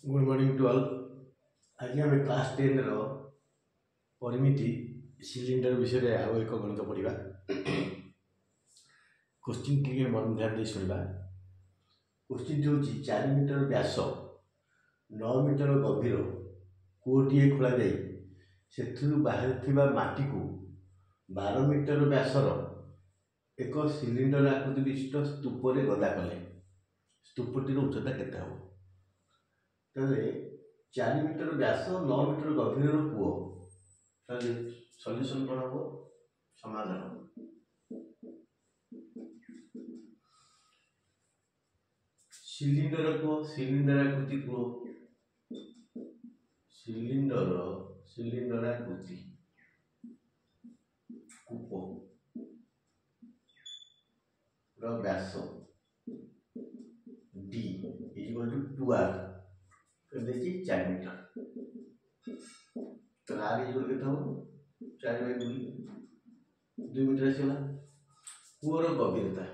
Good morning to all. आज आम class 10 रो परिमिति cylinder विषय में आउ एक गणित पढ़ा। क्वेश्चन टी मन ध्यान दे शुणा। क्वेश्चन हूँ 4 मीटर व्यास 9 मीटर गभीर कूटे खोल से बाहर माटी को 12 मीटर व्यासर एक सिलिंडर आकृति विशिष्ट स्तूप गदा कले। स्तूपटीर उच्चता केते हम? तेरे 4 मीटर व्यास 9 मीटर गभीर कूओ सल्यूशन कौन हम? समाधान सिलिंडर को सिलिंडर आकृति कूओ सिलिंडर आकृति कूप व्यास D equal to 2R 4 metre. तो R इक्वल के 4/2 मीटर आसला। कूअर गभीरता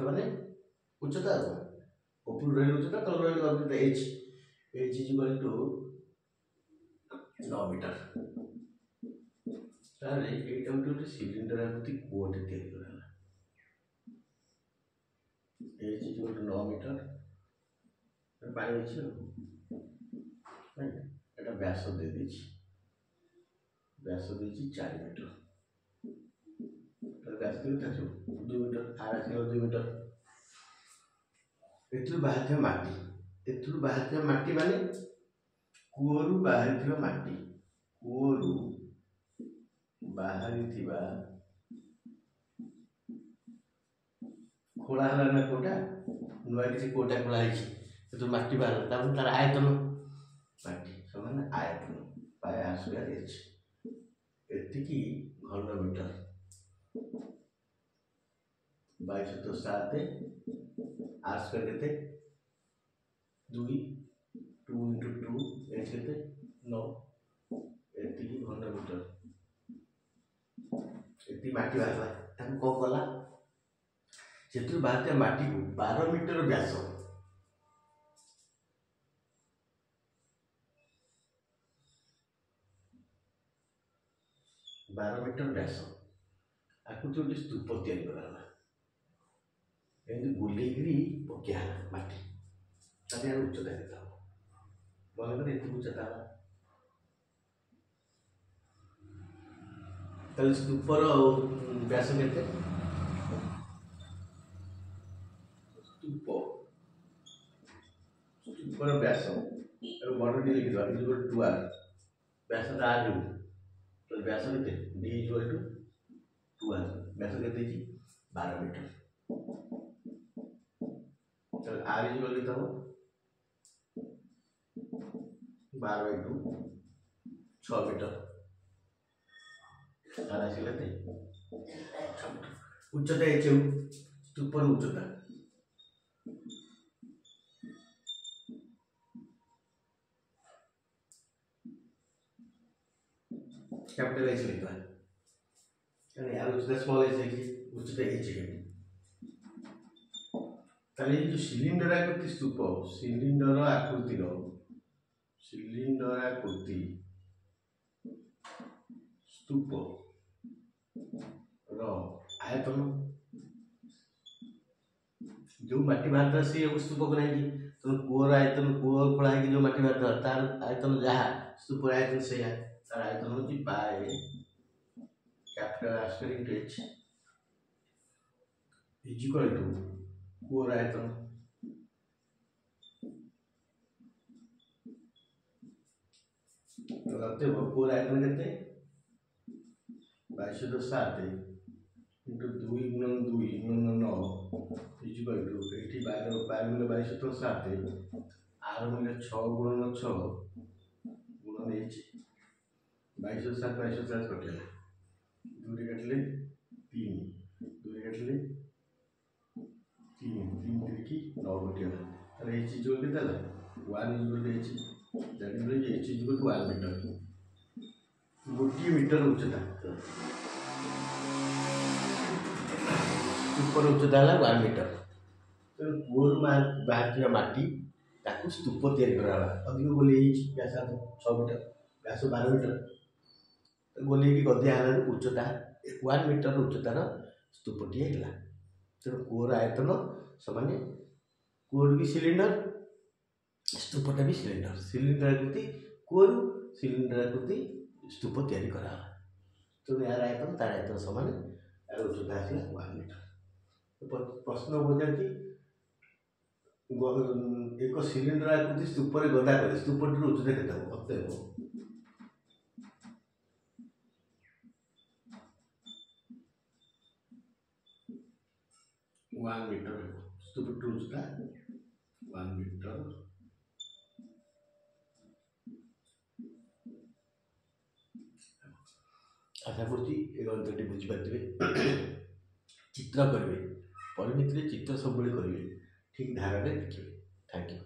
माने उच्चता ऊपर रही उच्चता तल रही गभीरता H इक्वल टू 9 मीटर। तारे एटा गोटे सिलिंडर आकृति कूओटे तैयारी कराला। H इक्वल टू 9 मीटर पानी अछि एटा व्यास दे देछि। व्यास देछि 4 मीटर। तो व्यास केते छ 2 मीटर। Are आसिलो 2 metre. एतु बाहर माटी माने कूओरु बाहर माटी कूओरु बाहरी खोला हला ना कोटा नुआ किसी कोटा खोला है तो माटी बाहर तार आयतन माटी समान आयतन पाए आसुआ एच एतिकी घन मीटर 2207 आर स्क्वायर केते 2 into 2 एच केते 9 एतिकी घन मीटर। एति माटी बाहरला ताको को कला सेतु बाहर माटी को 12 मीटर व्यास 12 मीटर व्यास आकृति गोटे स्तूप तैयारी कराला। एमती बुलेगिरी पकिया माटी ताके उच्चता केते हम? मन करे एति उच्चता ताले स्तूपर व्यास केते? स्तूपर व्यास बड़ डी लिखि दवा इक्वल टू R व्यास आर हो तो व्यास केते D इक्वल टू 2R व्यास केते जी 12 मीटर। तो R इक्वल केते हो 12/2 6 मीटर। आर आसिला ते उच्चता h स्तूपर उच्चता कैपिटल H लिखा यानी यार उच्चता स्मॉल h है उच्चता h है। ताले जो सिलिंडर आकृति स्तूप सिलिंडर आकृति स्तूप रो आयतन जो माटी बाहर से स्तूप बनाई तो कूअर आयतन कूअर खोला है जो माटी बाहर तार आयतन जहा स्तूप आयतन से तार आयतन होती पाए capital R square into H is equal to कूअर आयतन तो कूअर आयतन केते 2207 into 2 गुणन 2 गुणन 9 इज इक्वल टू एठी 12 गुणन 2207 आर मूल्य 6 गुणन 6 गुणन h 2207 कटले 2 रे कटले 3 2 रे कटले 3 3 3 की 9 कटले अरे h जो के देला 1 equal to h that is h equal to 1 metre. गोटी मीटर उच्चता स्तूपर उच्चता है 1 मीटर। तेणु कूअर बाहर माटी ताकू स्तूप तैयारी कराला अधिक गोली व्यास 6 मीटर व्यास 12 मीटर गोली गदिया उच्चता 1 मीटर उच्चतार स्तूपटी है। तेणु कूअर आयतन समान कूअर भी सिलिंडर स्तूपटा भी सिलिंडर सिलिंडर आकृति कूअर सिलिंडर आकृति स्तूप तैयारी कराला। तेणु यार आयतन तार आयतन समान यार उच्चता आसला 1 मीटर। प्रश्न पचार एक सिलिंडर आकृति स्तूपर गदा करे स्तूपटी उच्चता केते हो अतएव 1 मीटर स्तूपटी उच्चता 1 मीटर। आशा करुँच ए ग्रंथटी बुझीपारे चित्र करेंगे परिमिति चित्र सब करेंगे ठीक धारा देखिए। Thank you.